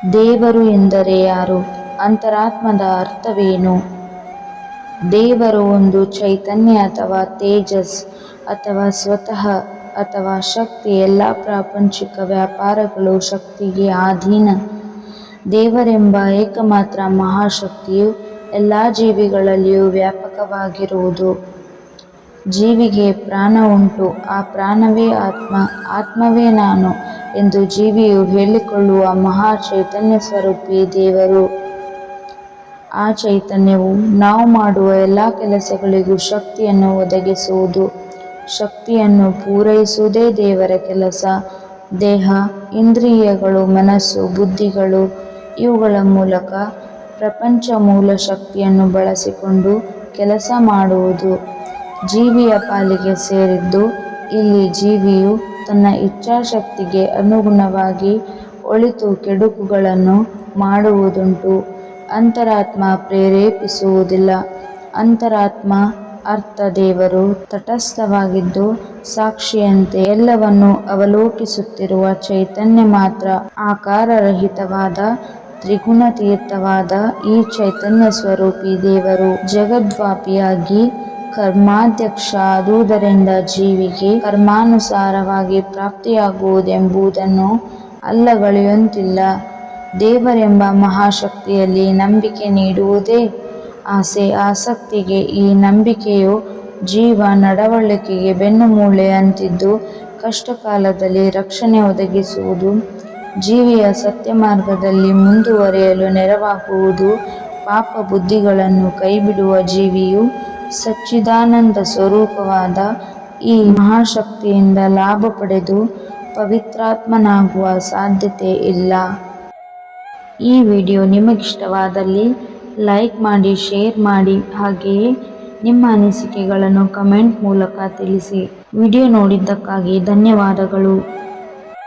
ದೇವರು ಎಂದರೆ ಯಾರು? ಅಂತರಾತ್ಮದ ಅರ್ಥವೇನು? ದೇವರು ಒಂದು ಚೈತನ್ಯ ಅಥವಾ ತೇಜಸ್ ಅಥವಾ ಸ್ವತಃ ಅಥವಾ ಶಕ್ತಿ. ಎಲ್ಲ ಪ್ರಾಪಂಚಿಕ ವ್ಯಾಪಾರಗಳು ಶಕ್ತಿಗೆ ಅಧೀನ. ದೇವರೆಂಬ ಏಕಮಾತ್ರ ಮಹಾಶಕ್ತಿಯು ಎಲ್ಲ ಜೀವಿಗಳಲ್ಲಿಯೂ ವ್ಯಾಪಕವಾಗಿರುವುದು. ಜೀವಿಗೆ ಪ್ರಾಣ ಉಂಟು, ಆ ಪ್ರಾಣವೇ ಆತ್ಮ, ಆತ್ಮವೇ ನಾನು ಎಂದು ಜೀವಿಯು ಹೇಳಿಕೊಳ್ಳುವ ಮಹಾ ಚೈತನ್ಯ ಸ್ವರೂಪಿ ದೇವರು. ಆ ಚೈತನ್ಯವು ನಾವು ಮಾಡುವ ಎಲ್ಲ ಕೆಲಸಗಳಿಗೂ ಶಕ್ತಿಯನ್ನು ಒದಗಿಸುವುದು. ಶಕ್ತಿಯನ್ನು ಪೂರೈಸುವುದೇ ದೇವರ ಕೆಲಸ. ದೇಹ, ಇಂದ್ರಿಯಗಳು, ಮನಸ್ಸು, ಬುದ್ಧಿಗಳು ಇವುಗಳ ಮೂಲಕ ಪ್ರಪಂಚ ಮೂಲ ಶಕ್ತಿಯನ್ನು ಬಳಸಿಕೊಂಡು ಕೆಲಸ ಮಾಡುವುದು ಜೀವಿಯ ಪಾಲಿಗೆ ಸೇರಿದ್ದು. ಇಲ್ಲಿ ಜೀವಿಯು ತನ್ನ ಇಚ್ಛಾಶಕ್ತಿಗೆ ಅನುಗುಣವಾಗಿ ಒಳಿತು ಕೆಡುಕುಗಳನ್ನು ಮಾಡುವುದುಂಟು. ಅಂತರಾತ್ಮ ಪ್ರೇರೇಪಿಸುವುದಿಲ್ಲ. ಅಂತರಾತ್ಮ ಅರ್ಥ ದೇವರು ತಟಸ್ಥವಾಗಿದ್ದು ಸಾಕ್ಷಿಯಂತೆ ಎಲ್ಲವನ್ನೂ ಅವಲೋಕಿಸುತ್ತಿರುವ ಚೈತನ್ಯ ಮಾತ್ರ. ಆಕಾರರಹಿತವಾದ ತ್ರಿಗುಣಾತೀತವಾದ ಈ ಚೈತನ್ಯ ಸ್ವರೂಪಿ ದೇವರು ಜಗದ್ವ್ಯಾಪಿಯಾಗಿ ಕರ್ಮಾಧ್ಯಕ್ಷ. ಆದುದರಿಂದ ಜೀವಿಗೆ ಕರ್ಮಾನುಸಾರವಾಗಿ ಪ್ರಾಪ್ತಿಯಾಗುವುದೆಂಬುದನ್ನು ಅಲ್ಲಗಳೆಯುವಂತಿಲ್ಲ. ದೇವರೆಂಬ ಮಹಾಶಕ್ತಿಯಲ್ಲಿ ನಂಬಿಕೆ ನೀಡುವುದೇ ಆಸೆ, ಆಸಕ್ತಿಗೆ. ಈ ನಂಬಿಕೆಯು ಜೀವ ನಡವಳಿಕೆಗೆ ಬೆನ್ನುಮೂಳೆ ಅಂತಿದ್ದು ಕಷ್ಟಕಾಲದಲ್ಲಿ ರಕ್ಷಣೆ ಒದಗಿಸುವುದು. ಜೀವಿಯ ಸತ್ಯಮಾರ್ಗದಲ್ಲಿ ಮುಂದುವರಿಯಲು ನೆರವಾಗುವುದು. ಪಾಪ ಬುದ್ಧಿಗಳನ್ನು ಕೈಬಿಡುವ ಜೀವಿಯು ಸಚ್ಚಿದಾನಂದ ಸ್ವರೂಪವಾದ ಈ ಮಹಾಶಕ್ತಿಯಿಂದ ಲಾಭ ಪಡೆದು ಪವಿತ್ರಾತ್ಮನಾಗುವ ಸಾಧ್ಯತೆ ಇಲ್ಲ. ಈ ವಿಡಿಯೋ ನಿಮಗಿಷ್ಟವಾದಲ್ಲಿ ಲೈಕ್ ಮಾಡಿ, ಶೇರ್ ಮಾಡಿ, ಹಾಗೆಯೇ ನಿಮ್ಮ ಅನಿಸಿಕೆಗಳನ್ನು ಕಮೆಂಟ್ ಮೂಲಕ ತಿಳಿಸಿ. ವಿಡಿಯೋ ನೋಡಿದ್ದಕ್ಕಾಗಿ ಧನ್ಯವಾದಗಳು.